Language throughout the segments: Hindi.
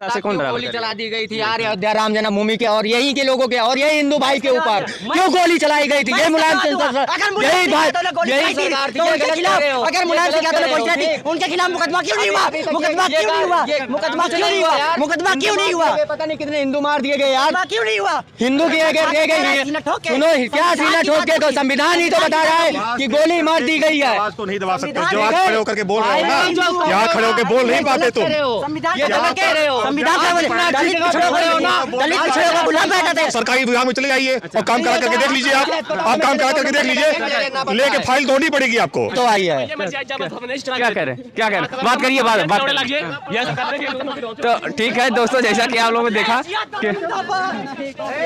से कौन गोली चला दी गई थी यार अयोध्या राम जन्मभूमि के और यहीं के लोगों के और यही हिंदू भाई के ऊपर क्यों गोली चलाई गई थी? ये मुलायम सिंह यही बात यही सरकार थी उनके खिलाफ। अगर मुलायम सिंह यादव ने गोली चलाई थी उनके खिलाफ मुकदमा क्यों नहीं हुआ? मुकदमा क्यों नहीं हुआ? मुकदमा क्यों नहीं हुआ? मुकदमा क्यों नहीं हुआ? पता नहीं कितने हिंदू मार दिए गए यार, क्यों नहीं हुआ? हिंदू की रह गई सुनो क्या सीना ठोक के तो संविधान ही तो बता रहा है कि गोली मार दी गई है। तो नहीं दबा सकते जो आज खड़े होकर के बोल रहे हो ना, यहाँ खड़े होकर बोल नहीं पाते तुम। ये गलत कह रहे हो। संविधान दलित पिछड़ों को बुला बैठा था। सरकारी विभाग में चले जाइए और काम करा करके देख लीजिए। आप काम करा करके देख लीजिए, लेके फाइल तोड़नी पड़ेगी आपको। तो आई है क्या कह रहे बात करिए बात तो ठीक है दोस्तों, जैसा कि आप लोगों ने देखा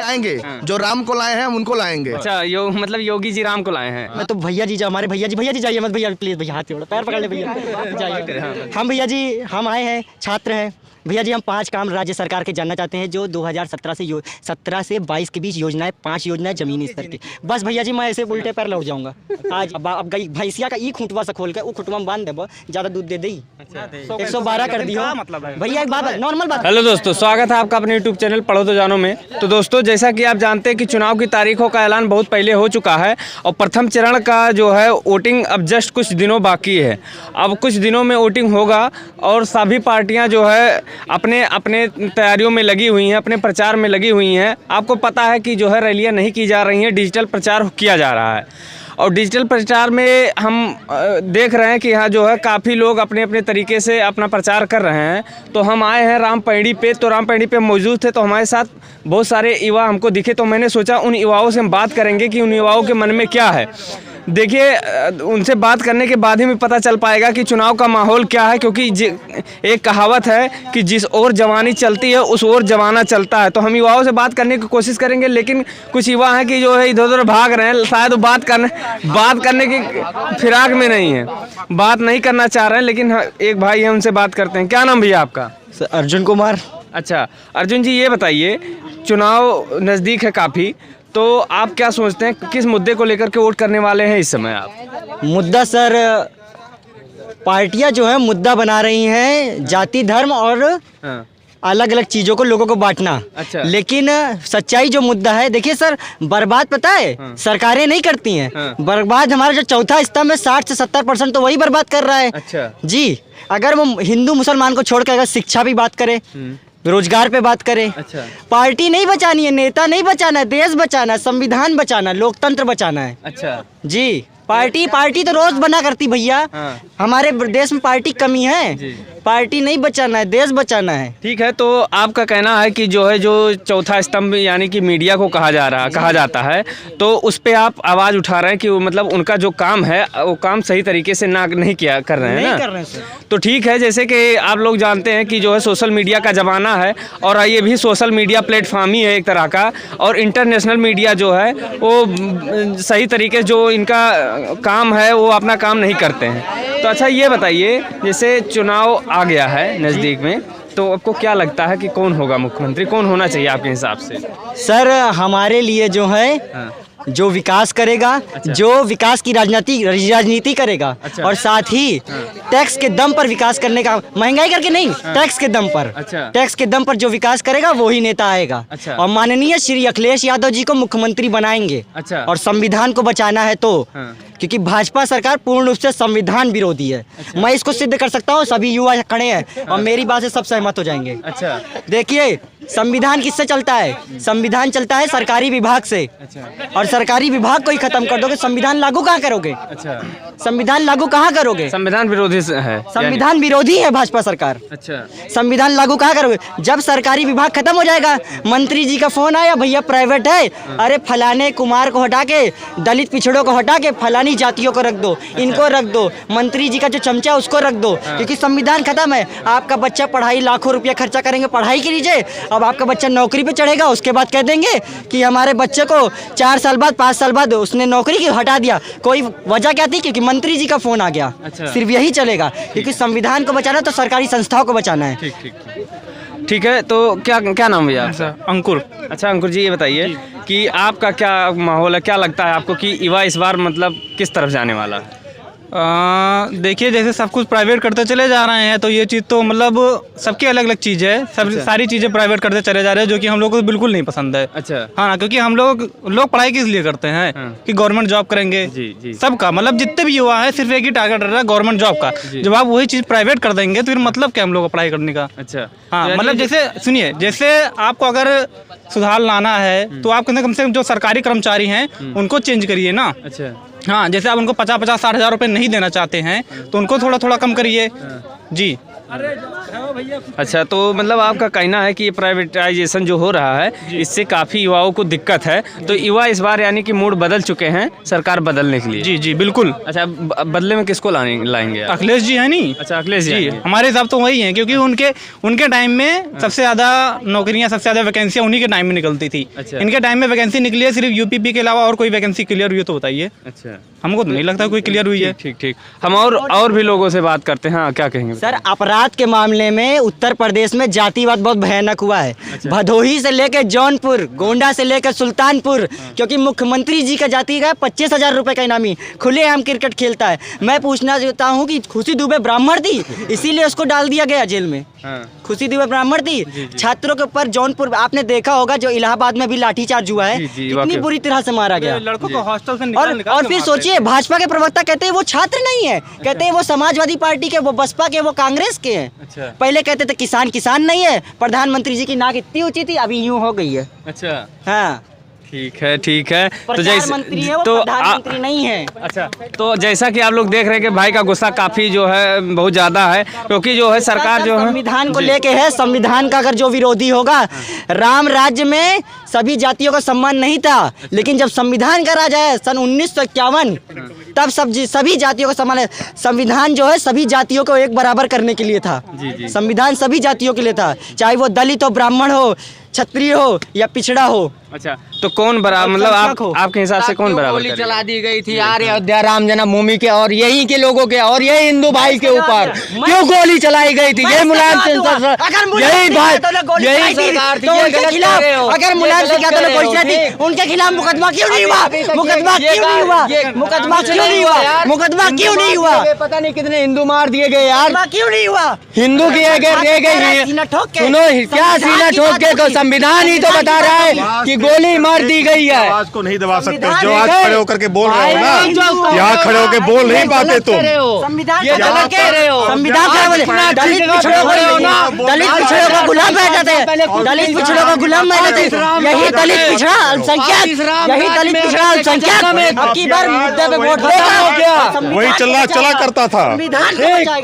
आएंगे जो राम को लाए हैं हम उनको लाएंगे। अच्छा मतलब योगी जी राम को लाए हैं। मैं तो भैया जी हमारे भैया जी जाइए मत भैया प्लीज भैया हाथ जोड़ो पैर पकड़ ले भैया जाइए। हम भैया जी हम आए हैं छात्र हैं भैया जी। हम 5 काम राज्य सरकार के जानना चाहते हैं जो 2017 से 17 से 22 के बीच योजनाएं 5 योजनाएं जमीनी स्तर की। बस भैया जी मैं ऐसे उल्टे पैर लौट जाऊंगा आज। अब गई भैंसिया का ई खुटवा से खोल के वो खुटवा में बांध देबो ज्यादा दूध दे दी 112 कर दियो भैया। एक बात नॉर्मल बात। हेलो दोस्तों, स्वागत है आपका अपने यूट्यूब चैनल पढ़ो तो जानो में। तो दोस्तों जैसा कि आप जानते हैं कि चुनाव की तारीखों का ऐलान बहुत पहले हो चुका है और प्रथम चरण का जो है वोटिंग अब जस्ट कुछ दिनों बाकी है। अब कुछ दिनों में वोटिंग होगा और सभी पार्टियां जो है अपने तैयारियों में लगी हुई हैं, अपने प्रचार में लगी हुई हैं। आपको पता है कि जो है रैलियां नहीं की जा रही हैं, डिजिटल प्रचार किया जा रहा है। और डिजिटल प्रचार में हम देख रहे हैं कि यहाँ जो है काफ़ी लोग अपने अपने तरीके से अपना प्रचार कर रहे हैं। तो हम आए हैं रामपेड़ी पे, तो रामपेड़ी पे मौजूद थे तो हमारे साथ बहुत सारे युवा हमको दिखे। तो मैंने सोचा उन युवाओं से हम बात करेंगे कि उन युवाओं के मन में क्या है। देखिए उनसे बात करने के बाद ही में पता चल पाएगा कि चुनाव का माहौल क्या है, क्योंकि एक कहावत है कि जिस ओर जवानी चलती है उस ओर जमाना चलता है। तो हम युवाओं से बात करने की कोशिश करेंगे, लेकिन कुछ युवा हैं कि जो है इधर उधर भाग रहे हैं, शायद वो बात करने की फिराक में नहीं है, बात नहीं करना चाह रहे हैं। लेकिन एक भाई है उनसे बात करते हैं। क्या नाम भैया आपका? अर्जुन कुमार। अच्छा अर्जुन जी, ये बताइए चुनाव नज़दीक है काफ़ी, तो आप क्या सोचते हैं किस मुद्दे को लेकर के वोट करने वाले हैं इस समय आप? मुद्दा सर पार्टियां जो है मुद्दा बना रही हैं जाति धर्म और अलग अलग चीज़ों को लोगों को बांटना। अच्छा। लेकिन सच्चाई जो मुद्दा है देखिए सर, बर्बाद पता है सरकारें नहीं करती हैं। बर्बाद हमारा जो चौथा स्तंभ है 60 से 70% तो वही बर्बाद कर रहा है। अच्छा जी, अगर वो हिंदू मुसलमान को छोड़कर अगर शिक्षा भी बात करें, रोजगार पे बात करें। अच्छा। पार्टी नहीं बचानी है, नेता नहीं बचाना है, देश बचाना है, संविधान बचाना है, लोकतंत्र बचाना है। अच्छा जी, पार्टी तो रोज बना करती भैया। हमारे देश में पार्टी कमी है, पार्टी नहीं बचाना है, देश बचाना है। ठीक है, तो आपका कहना है कि जो है जो चौथा स्तंभ यानी कि मीडिया को कहा जाता है, तो उस पे आप आवाज़ उठा रहे हैं कि मतलब उनका जो काम है वो काम सही तरीके से नहीं कर रहे हैं ना? तो ठीक है, जैसे कि आप लोग जानते हैं कि जो है सोशल मीडिया का ज़माना है और ये भी सोशल मीडिया प्लेटफॉर्म ही है एक तरह का, और इंटरनेशनल मीडिया जो है वो सही तरीके से जो इनका काम है वो अपना काम नहीं करते हैं। तो अच्छा ये बताइए, जैसे चुनाव आ गया है नज़दीक में, तो आपको क्या लगता है कि कौन होगा मुख्यमंत्री, कौन होना चाहिए आपके हिसाब से? सर हमारे लिए जो है जो विकास करेगा। अच्छा। जो विकास की राजनीति करेगा। अच्छा। और साथ ही टैक्स के दम पर विकास करने का, महंगाई करके नहीं, टैक्स के दम पर। अच्छा। टैक्स के दम पर जो विकास करेगा वो ही नेता आएगा। अच्छा। और माननीय श्री अखिलेश यादव जी को मुख्यमंत्री बनाएंगे। अच्छा। और संविधान को बचाना है तो क्योंकि भाजपा सरकार पूर्ण रूप से संविधान विरोधी है। अच्छा। मैं इसको सिद्ध कर सकता हूँ, सभी युवा खड़े हैं और मेरी बात से सब सहमत हो जाएंगे। अच्छा। देखिए संविधान किससे चलता है? संविधान चलता है सरकारी विभाग से। अच्छा। और सरकारी विभाग को ही खत्म कर दोगे, संविधान लागू कहाँ करोगे? अच्छा। संविधान लागू कहाँ करोगे? संविधान विरोधी है, संविधान विरोधी है भाजपा सरकार। अच्छा। संविधान लागू कहाँ करोगे? जब सरकारी विभाग खत्म हो जाएगा, मंत्री जी का फोन आया, भैया प्राइवेट है, अरे फलाने कुमार को हटा के, दलित पिछड़ों को हटा के फलानी जातियों को रख दो, इनको रख दो, मंत्री जी का जो चमचा उसको रख दो, क्योंकि संविधान खत्म है। आपका बच्चा पढ़ाई लाखों रुपया खर्चा करेंगे पढ़ाई के लीजिए, अब आपका बच्चा नौकरी पे चढ़ेगा, उसके बाद कह देंगे कि हमारे बच्चे को 4 साल बाद 5 साल बाद उसने नौकरी की हटा दिया। कोई वजह क्या थी? क्योंकि मंत्री जी का फोन आ गया। अच्छा। सिर्फ यही चलेगा, क्योंकि संविधान को बचाना तो सरकारी संस्थाओं को बचाना है। ठीक है, तो क्या नाम है आपका? अंकुर। अच्छा अंकुर जी, ये बताइए कि आपका क्या माहौल है, क्या लगता है आपको कि युवा इस बार मतलब किस तरफ जाने वाला है? देखिए, जैसे सब कुछ प्राइवेट करते चले जा रहे हैं तो ये चीज़ तो मतलब सबकी अलग अलग चीज़ है। सब सारी चीज़ें प्राइवेट करते चले जा रहे हैं जो कि हम लोग को बिल्कुल नहीं पसंद है। अच्छा। हाँ, क्योंकि हम लोग पढ़ाई किस लिए करते हैं कि गवर्नमेंट जॉब करेंगे। जी। सबका मतलब जितने भी युवा है सिर्फ एक ही टारगेट रह रहा है गवर्नमेंट जॉब का। जब आप वही चीज़ प्राइवेट कर देंगे तो फिर मतलब क्या हम लोग पढ़ाई करने का। अच्छा। हाँ, मतलब जैसे सुनिए, जैसे आपको अगर सुधार लाना है तो आप कम से कम जो सरकारी कर्मचारी हैं उनको चेंज करिए ना। अच्छा। हाँ, जैसे आप उनको 50-60 हज़ार रुपये नहीं देना चाहते हैं तो उनको थोड़ा थोड़ा कम करिए। जी। अच्छा, तो मतलब आपका कहना है कि ये प्राइवेटाइजेशन जो हो रहा है इससे काफ़ी युवाओं को दिक्कत है, तो युवा इस बार यानी कि मूड बदल चुके हैं सरकार बदलने के लिए। जी बिल्कुल। अच्छा, बदले में किसको लाएंगे आप? अखिलेश जी है नहीं। अच्छा, अखिलेश जी, हमारे हिसाब तो वही है क्योंकि उनके टाइम में सबसे ज़्यादा नौकरियां, सबसे ज़्यादा वैकेंसियां उन्हीं के टाइम में निकलती थी। अच्छा। इनके टाइम में वैकेंसी निकली है सिर्फ यूपीपी के अलावा और कोई वैकेंसी क्लियर हुई है तो बताइए। अच्छा। हमको तो नहीं लगता कोई क्लियर हुई है। ठीक। हम और भी लोगों से बात करते हैं। हाँ, क्या कहेंगे सर, अपराध के मामले में उत्तर प्रदेश में जातिवाद बहुत भयानक हुआ है। भदोही से लेकर जौनपुर, गोंडा से लेकर सुल्तानपुर, क्योंकि मुख्यमंत्री जी का जाति का 25,000 रुपए का इनामी खुलेआम क्रिकेट खेलता है। मैं पूछना चाहता हूँ कि खुशी दुबे ब्राह्मण थी, इसीलिए उसको डाल दिया गया जेल में। खुशी दुबे ब्राह्मण थी। छात्रों के ऊपर जौनपुर आपने देखा होगा जो इलाहाबाद में भी लाठीचार्ज हुआ है, कितनी बुरी तरह से मारा गया। लड़कों को हॉस्टल से और फिर सोचिए, भाजपा के प्रवक्ता कहते हैं वो छात्र नहीं है, कहते हैं वो समाजवादी पार्टी के, वो बसपा के, वो कांग्रेस के हैं। अच्छा। पहले कहते थे किसान नहीं है, प्रधानमंत्री जी की नाक इतनी ऊंची थी, अभी यूं हो गई है। अच्छा। हाँ, ठीक है। तो जैसे मंत्री है वो, तो प्रधानमंत्री नहीं है। अच्छा, तो जैसा कि आप लोग देख रहे हैं कि भाई का गुस्सा काफी जो है बहुत ज्यादा है, क्योंकि जो है सरकार जो है संविधान को लेके है। संविधान का अगर जो विरोधी होगा, राम राज्य में सभी जातियों का सम्मान नहीं था, लेकिन जब संविधान का राज है सन 1951, तब सभी जातियों का सम्मान है। संविधान जो है सभी जातियों को एक बराबर करने के लिए था। संविधान सभी जातियों के लिए था, चाहे वो दलित हो, ब्राह्मण हो, क्षत्रिय हो या पिछड़ा हो। अच्छा, तो कौन बराबर, मतलब आपके हिसाब से कौन बराबर गोली चला दी गई थी यार अयोध्या राम जन्मभूमि के और यहीं के लोगों के और यही हिंदू भाई के ऊपर क्यों गोली चलाई गई थी? ये मुलायम सिंह यही भाई, यही सरकार थी, ये गलत कह रहे हो। अगर मुलायम सिंह यादव ने गोली चलाई थी, उनके खिलाफ मुकदमा क्यों नहीं हुआ? मुकदमा क्यों नहीं हुआ? मुकदमा क्यों नहीं हुआ? पता नहीं कितने हिंदू मार दिए गए यार, क्यों नहीं हुआ? हिंदू की रह गई। सुनो, क्या सीना ठोक के? संविधान ही तो बता रहा है कि गोली मार दी गई है। आवाज को नहीं दबा सकते। जो आज खड़े होकर के बोल रहे हो ना, यहाँ खड़े होकर बोल नहीं पाते तुम। संविधान ये गलत कह रहे हो। संविधान दलित पिछड़ों को गुलाम बैठे थे, दलित पिछड़ों को गुलाम बैठे थे। यही दलित पिछड़ा अल्पसंख्यक अब की बार मुद्दे पे वोट देगा। वही चला करता था।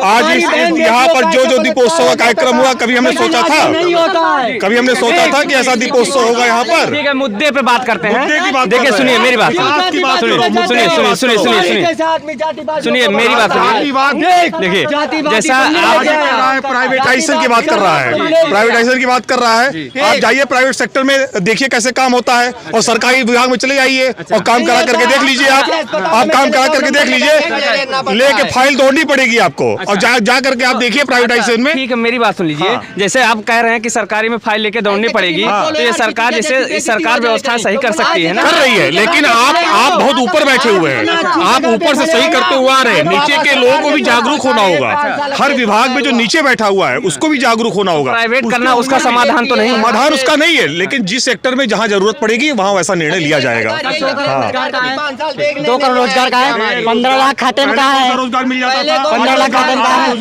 आज यहाँ पर जो दीपोत्सव का कार्यक्रम हुआ, कभी हमने सोचा था? कभी हमने सोचा था कि ऐसा दीपोत्सव होगा यहाँ पर? ठीक है, मुद्दे पे बात करते हैं। देखिए, सुनिए मेरी बात, सुनिए मेरी बात। देखिए, जैसा प्राइवेटाइजेशन की बात कर रहा है, प्राइवेटाइजेशन की बात कर रहा है। आप जाइए प्राइवेट सेक्टर में, देखिए कैसे काम होता है, और सरकारी विभाग में चले जाइए और काम करा करके देख लीजिए। आप काम करा करके देख लीजिए, लेके फाइल तोड़नी पड़ेगी आपको, और जा करके आप देखिए प्राइवेटाइजेशन में। ठीक है, मेरी बात सुन लीजिए। जैसे आप कह रहे हैं कि सरकारी में फाइल लेके दौड़नी पड़ेगी, तो ये सरकार जैसे सरकार व्यवस्था सही कर सकती है ना? कर रही है, लेकिन आप बहुत ऊपर बैठे हुए हैं। आप ऊपर से सही करते हुए आ रहे हैं, नीचे के लोगों को भी जागरूक होना होगा। हर विभाग में जो नीचे बैठा हुआ है उसको भी जागरूक होना होगा। प्राइवेट करना उसका समाधान तो नहीं, समाधान उसका नहीं है, लेकिन जिस सेक्टर में जहाँ जरूरत पड़ेगी वहाँ वैसा निर्णय लिया जाएगा। 2 करोड़ रोजगार का है, 15 लाख खाते में कहाँ है? रोजगार मिल जाता था, 15 लाख खाते में कहाँ है?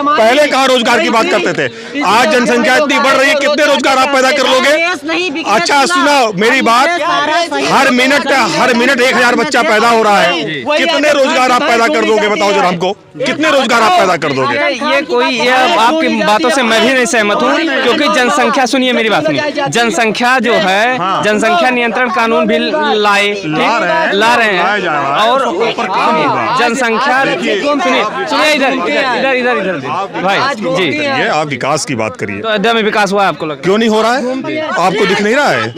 पहले कहाँ रोजगार की बात करते थे? आज जनसंख्या इतनी बढ़ रही है, कितने रोजगार आप पैदा कर लोगे? अच्छा सुना मेरी बात, हर मिनट 1000 बच्चा पैदा हो रहा है। कितने रोजगार आप पैदा कर दोगे? बताओ जरा हमको, कितने रोजगार आप पैदा कर दोगे? ये आपकी बातों से मैं भी नहीं सहमत हूँ, क्योंकि जनसंख्या, सुनिए मेरी बात सुनिए, जनसंख्या जो है, जनसंख्या नियंत्रण कानून भी ला रहे हैं, और जनसंख्या, सुनिए इधर भाई जी, ये आप विकास की बात करिए। तो अयोध्या में विकास हुआ है आपको लगता है? क्यों नहीं हो रहा है? आपको दिख नहीं रहा है?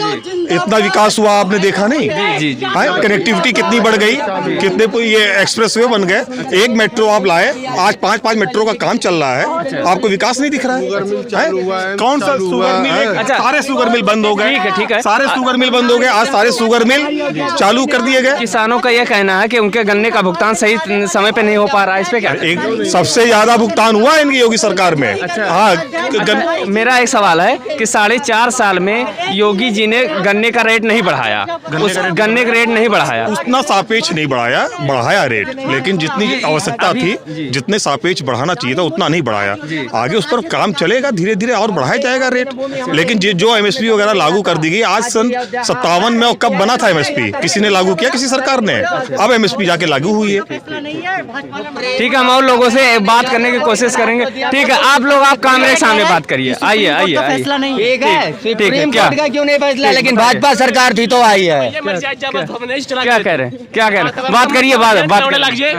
इतना विकास हुआ आपने देखा नहीं? जी जी कनेक्टिविटी कितनी बढ़ गई, कितने ये एक्सप्रेसवे बन गए, एक मेट्रो आप लाए, आज 5 मेट्रो का काम चल रहा है, आपको विकास नहीं दिख रहा है? कौन सा शुगर मिल? अच्छा। सारे शुगर मिल बंद हो गए, ठीक है। सारे शुगर मिल बंद हो गए, आज सारे शुगर मिल चालू कर दिए गए। किसानों का यह कहना है कि उनके गन्ने का भुगतान सही समय पे नहीं हो पा रहा है, इस पे क्या? एक सबसे ज्यादा भुगतान हुआ इनकी योगी सरकार में। हाँ, मेरा एक सवाल है कि 4.5 साल में योगी जी ने गन्ने का रेट नहीं बढ़ाया, गन्ने का रेट नहीं बढ़ाया, उतना सापेक्ष नहीं बढ़ाया रेट, लेकिन जितनी आवश्यकता थी, जितने सापेक्ष बढ़ाना चाहिए था उतना नहीं बढ़ाया। आगे उस पर काम चलेगा, धीरे धीरे और बढ़ाया जाएगा रेट। लेकिन जो एमएसपी वगैरह लागू कर दी गई, आज सन 57 में और कब बना था एमएसपी? किसी ने लागू किया? किसी सरकार ने। अब एमएसपी जाके लागू हुई है। ठीक है, हम और लोगों से बात करने की कोशिश करेंगे। ठीक है, आप लोग आप कैमरे के सामने बात करिए। आइए फैसला नहीं ठीक है, ठीक है, सुप्रीम क्या? कोर्ट का क्यों नहीं फैसला, लेकिन भाजपा सरकार थी तो आई है। क्या कह रहे हैं? बात करिए, बात करिए।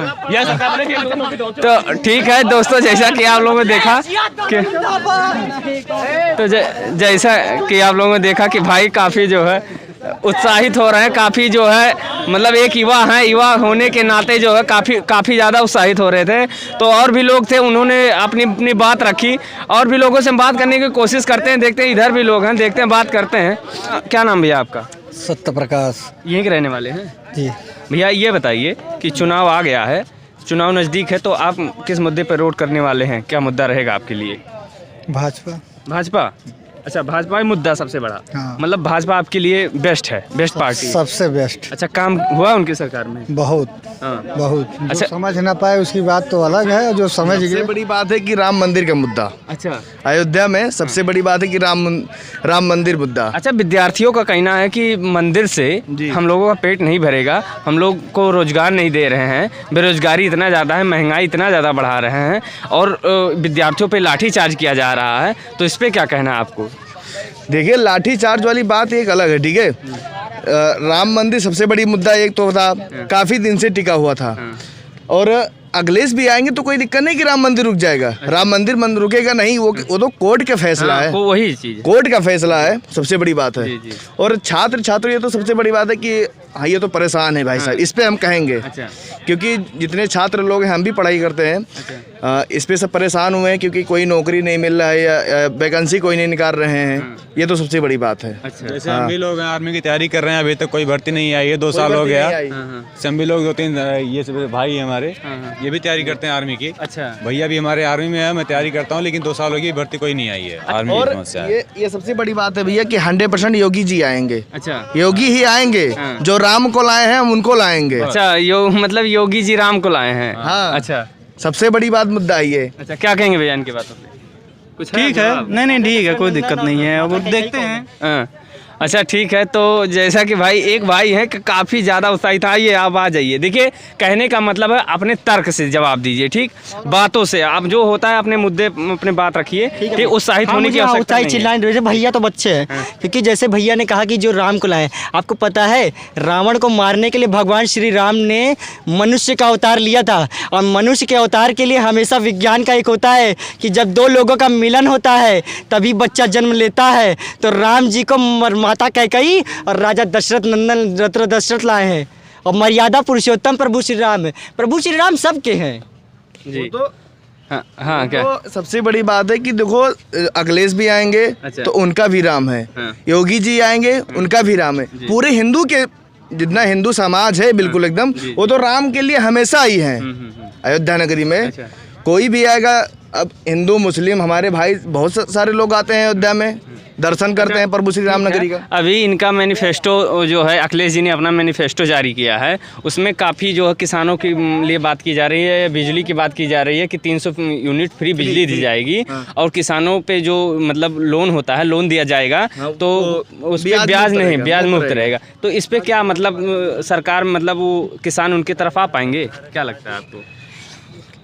तो ठीक है दोस्तों, जैसा कि आप लोगों ने देखा कि जैसा कि आप लोगों ने देखा कि भाई काफ़ी जो है उत्साहित हो रहे हैं, काफ़ी जो है मतलब एक युवा हैं, युवा होने के नाते जो है काफ़ी ज़्यादा उत्साहित हो रहे थे। तो और भी लोग थे, उन्होंने अपनी बात रखी, और भी लोगों से बात करने की कोशिश करते हैं। देखते हैं इधर भी लोग हैं, देखते हैं बात करते हैं। क्या नाम भैया आपका? सत्य प्रकाश। यहीं के रहने वाले हैं जी। भैया? ये बताइए कि चुनाव आ गया है, चुनाव नज़दीक है, तो आप किस मुद्दे पर वोट करने वाले हैं? क्या मुद्दा रहेगा आपके लिए? भाजपा। अच्छा, भाजपा ही मुद्दा सबसे बड़ा। हाँ। मतलब भाजपा आपके लिए बेस्ट है, बेस्ट पार्टी। सबसे बेस्ट। अच्छा, काम हुआ उनकी सरकार में? बहुत हाँ। बहुत। अच्छा। जो समझ ना पाए उसकी बात तो अलग है, जो समझ सबसे गए। बड़ी बात है कि राम मंदिर का मुद्दा अच्छा अयोध्या में सबसे बड़ी बात है कि राम मंदिर मुद्दा। अच्छा, विद्यार्थियों का कहना है कि मंदिर से हम लोगों का पेट नहीं भरेगा, हम लोग को रोजगार नहीं दे रहे हैं, बेरोजगारी इतना ज़्यादा है, महंगाई इतना ज़्यादा बढ़ा रहे हैं, और विद्यार्थियों पे लाठीचार्ज किया जा रहा है। तो इस पर क्या कहना है आपको? देखिए, लाठी चार्ज वाली बात एक अलग है, ठीक है। राम मंदिर सबसे बड़ी मुद्दा एक तो था, काफी दिन से टिका हुआ था, और अखिलेश भी आएंगे तो कोई दिक्कत नहीं कि राम मंदिर रुक जाएगा। राम मंदिर रुकेगा नहीं, वो तो कोर्ट का फैसला है, वही चीज़ कोर्ट का फैसला है, सबसे बड़ी बात है। जी। और छात्र ये तो सबसे बड़ी बात है कि हाँ, ये तो परेशान है भाई साहब, इस पे हम कहेंगे। अच्छा। क्योंकि जितने छात्र लोग हैं, हम भी पढ़ाई करते हैं। अच्छा। इस पे सब परेशान हुए हैं क्योंकि कोई नौकरी नहीं मिल रहा है या वैकेंसी कोई नहीं निकाल रहे हैं। ये तो सबसे बड़ी बात है। अच्छा। जैसे हम भी लोग आर्मी की तैयारी कर रहे हैं, अभी तक कोई भर्ती नहीं आई है, 2 साल हो गया। हम भी लोग 2-3 ये सब भाई हैं हमारे, ये भी तैयारी करते हैं आर्मी की। अच्छा। भैया भी हमारे आर्मी में है, मैं तैयारी करता हूँ, लेकिन 2 साल हो गई, भर्ती कोई नहीं आई है। आर्मी की और समस्या है। ये सबसे बड़ी बात है भैया कि 100% योगी जी आएंगे। अच्छा। योगी ही आएंगे, जो राम को लाए हैं हम उनको लाएंगे। अच्छा, मतलब योगी जी राम को लाए हैं। हाँ। अच्छा, सबसे बड़ी बात मुद्दा है ये। अच्छा, क्या कहेंगे भैया इनकी बातों पे? कुछ ठीक है, जवाब? नहीं ठीक है, कोई दिक्कत नहीं है, अब देखते हैं। हाँ। अच्छा ठीक है, तो जैसा कि भाई एक भाई है कि काफ़ी ज़्यादा उत्साहित। आइए, आप आ जाइए। देखिए, कहने का मतलब है अपने तर्क से जवाब दीजिए, ठीक? बातों से आप जो होता है अपने मुद्दे अपने बात रखिए, ठीक? उत्साहित होने की आवश्यकता नहीं है। चिल्लाने दो, भैया तो बच्चे हैं। क्योंकि जैसे भैया ने कहा कि जो राम को लाए, आपको पता है रावण को मारने के लिए भगवान श्री राम ने मनुष्य का अवतार लिया था, और मनुष्य के अवतार के लिए हमेशा विज्ञान का एक होता है कि जब 2 लोगों का मिलन होता है तभी बच्चा जन्म लेता है। तो राम जी को माता कैकेयी और राजा दशरथ नंदन रत्र दशरथ लाए हैं, और मर्यादा पुरुषोत्तम प्रभु श्री राम है। प्रभु श्री राम सबके हैं जी। तो हाँ क्या? तो सबसे बड़ी बात है कि देखो, अखिलेश भी आएंगे। अच्छा। तो उनका भी राम है। हाँ। योगी जी आएंगे, उनका भी राम है। पूरे हिंदू के जितना हिंदू समाज है, बिल्कुल एकदम, वो तो राम के लिए हमेशा ही है। अयोध्या नगरी में अच्छा। कोई भी आएगा, अब हिंदू मुस्लिम हमारे भाई बहुत सारे लोग आते हैं अयोध्या में, दर्शन करते हैं प्रभु श्री राम नगरी का। अभी इनका मैनिफेस्टो जो है, अखिलेश जी ने अपना मैनिफेस्टो जारी किया है, उसमें काफ़ी जो है किसानों के लिए बात की जा रही है, बिजली की बात की जा रही है कि 300 यूनिट फ्री बिजली दी जाएगी, और किसानों पे जो मतलब लोन होता है, लोन दिया जाएगा, तो उस पर ब्याज नहीं, ब्याज मुक्त रहेगा। तो इस पर क्या मतलब सरकार, मतलब वो किसान उनकी तरफ आ पाएंगे? क्या लगता है आपको?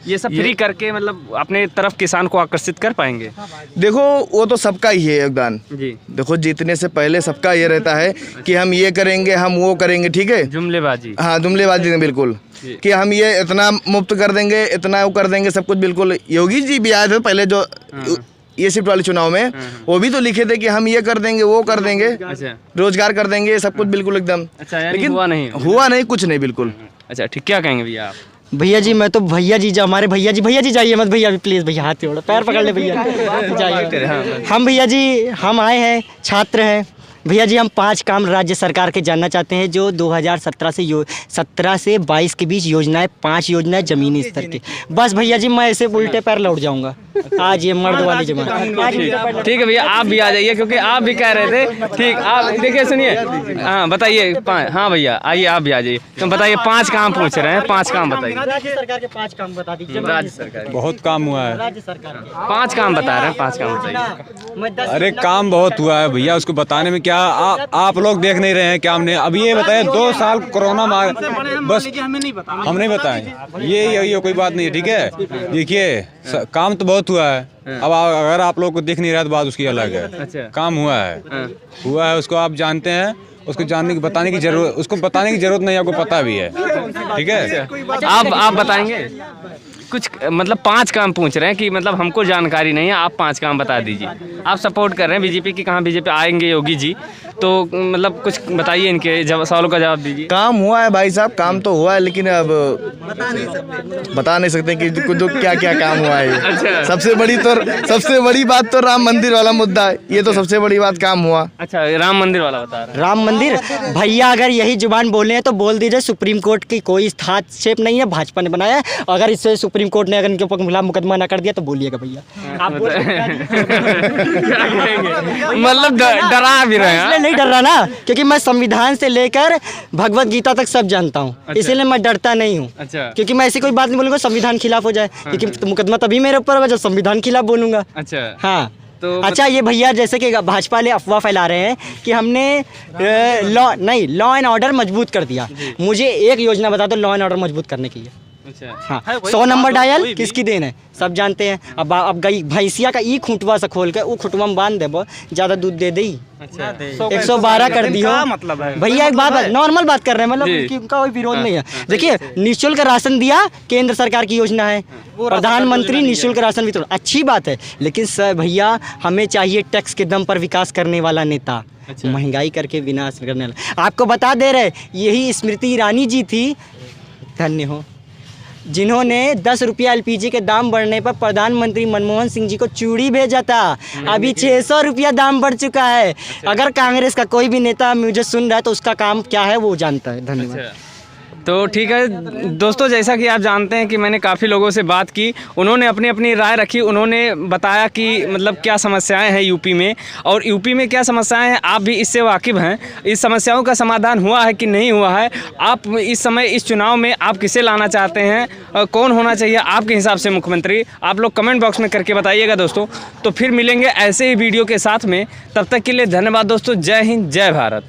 ये सब फ्री करके मतलब अपने तरफ किसान को आकर्षित कर पाएंगे? देखो, वो तो सबका ही है योगदान जी। देखो, जीतने से पहले सबका ये रहता है कि हम ये करेंगे, हम वो करेंगे, ठीक है। जुमलेबाजी। हाँ, जुमलेबाजी में बिल्कुल, कि हम ये इतना मुफ्त कर देंगे, इतना वो कर देंगे, सब कुछ बिल्कुल। योगी जी भी आए थे पहले, जो ये शिफ्ट वाले चुनाव में, वो भी तो लिखे थे कि हम ये कर देंगे, वो कर देंगे, अच्छा रोजगार कर देंगे, सब कुछ बिल्कुल एकदम। अच्छा, यानी लेकिन हुआ नहीं कुछ नहीं बिल्कुल। अच्छा ठीक, क्या कहेंगे भैया आप? भैया जी मैं तो भैया जी हमारे भैया जी जाइए मत भैया, प्लीज़ भैया हाथ जोड़ो, पैर पकड़ ले भैया, जाइए। हम भैया जी हम आए हैं, छात्र हैं भैया जी। हम 5 काम राज्य सरकार के जानना चाहते हैं जो 2017 से 17 से 22 के बीच योजनाएं, 5 योजनाएं ज़मीनी स्तर की। बस भैया जी मैं ऐसे उल्टे पैर लौट जाऊंगा आज, ये मर्द वाली जमात। ठीक है भैया, आप भी आ जाइए क्योंकि आप भी कह रहे थे। ठीक, आप देखिए सुनिए, हाँ बताइए। हाँ भैया आइए, आप भी आ जाइए। तो बताइए 5 काम पूछ रहे हैं, 5 काम बताइए। राज्य सरकार के 5 काम बता दीजिए। राज्य सरकार बहुत काम हुआ है। राज्य सरकार के 5 काम बता रहे हैं, 5 काम बताइए। अरे काम बहुत हुआ है भैया, उसको बताने में क्या आप लोग देख नहीं रहे हैं क्या? हमने अभी ये बताया 2 साल कोरोना मार, बस हम नहीं बताएं, ये कोई बात नहीं है। ठीक है, देखिए काम तो बहुत हुआ है। अब अगर आप लोग को दिख नहीं रहा तो बात उसकी अलग है। अच्छा। काम हुआ है, उसको आप जानते हैं, उसको जानने की बताने की जरूरत, उसको बताने की जरूरत नहीं, आपको पता भी है। ठीक है, आप बताएंगे कुछ, मतलब 5 काम पूछ रहे हैं कि मतलब हमको जानकारी नहीं है, आप 5 काम बता दीजिए। आप सपोर्ट कर रहे हैं बीजेपी की, कहाँ बीजेपी आएंगे योगी जी, तो मतलब कुछ बताइए, इनके सवालों का जवाब दीजिए। काम हुआ है भाई साहब, काम तो हुआ है, लेकिन अब बता नहीं सकते कि क्या क्या काम हुआ है। अच्छा। सबसे बड़ी बात तो राम मंदिर वाला मुद्दा है, ये तो सबसे बड़ी बात काम हुआ। अच्छा, राम मंदिर वाला बता रहे हैं। राम मंदिर भैया अगर यही जुबान बोले हैं तो बोल दीजिए सुप्रीम कोर्ट की कोई हस्तक्षेप नहीं है, भाजपा ने बनाया है। अगर इससे सुप्रीम कोर्ट ने अगर इनके ऊपर खिलाफ मुकदमा ना कर दिया तो बोलिएगा भैया आप। क्या कहेंगे? मतलब डरा भी रहे हैं। इसलिए नहीं डर रहा ना, क्योंकि मैं संविधान से लेकर भगवत गीता तक सब जानता हूँ। अच्छा। इसीलिए मैं डरता नहीं हूँ। अच्छा। क्योंकि मैं ऐसी कोई बात नहीं बोलूँगा संविधान खिलाफ हो जाए, क्योंकि मुकदमा तभी मेरे ऊपर होगा जब संविधान खिलाफ बोलूँगा। अच्छा हाँ तो अच्छा, ये भैया जैसे कि भाजपा वाले अफवाह फैला रहे हैं कि हमने लॉ एंड ऑर्डर मजबूत कर दिया। मुझे एक योजना बता दो लॉ एंड ऑर्डर मजबूत करने की है। अच्छा। हाँ 100 नंबर डायल किसकी देन है सब जानते हैं। अब गई भैंसिया का ई खूंटवा से खोल के वो खूंटवा में बांध देबो, ज़्यादा दूध दे दी। अच्छा। 112 कर दियो मतलब है भैया। एक बात नॉर्मल बात कर रहे हैं, मतलब जी। उनका कोई विरोध नहीं है। देखिए निःशुल्क राशन दिया, केंद्र सरकार की योजना है, प्रधानमंत्री निःशुल्क राशन वितरण, अच्छी बात है। लेकिन सर भैया हमें चाहिए टैक्स के दम पर विकास करने वाला नेता। अच्छा। महंगाई करके विनाश करने वाला। आपको बता दे रहे, यही स्मृति ईरानी जी थी, धन्य हो, जिन्होंने 10 रुपया LPG के दाम बढ़ने पर प्रधानमंत्री मनमोहन सिंह जी को चूड़ी भेजा था। अभी 600 रुपया दाम बढ़ चुका है। अगर कांग्रेस का कोई भी नेता मुझे सुन रहा है तो उसका काम क्या है वो जानता है। धन्यवाद। अच्छा। तो ठीक है दोस्तों, जैसा कि आप जानते हैं कि मैंने काफ़ी लोगों से बात की, उन्होंने अपनी अपनी राय रखी। उन्होंने बताया कि मतलब क्या समस्याएं हैं यूपी में, और यूपी में क्या समस्याएं हैं आप भी इससे वाकिफ़ हैं। इस समस्याओं का समाधान हुआ है कि नहीं हुआ है, आप इस समय इस चुनाव में आप किसे लाना चाहते हैं, कौन होना चाहिए आपके हिसाब से मुख्यमंत्री, आप लोग कमेंट बॉक्स में करके बताइएगा दोस्तों। तो फिर मिलेंगे ऐसे ही वीडियो के साथ में, तब तक के लिए धन्यवाद दोस्तों। जय हिंद, जय भारत।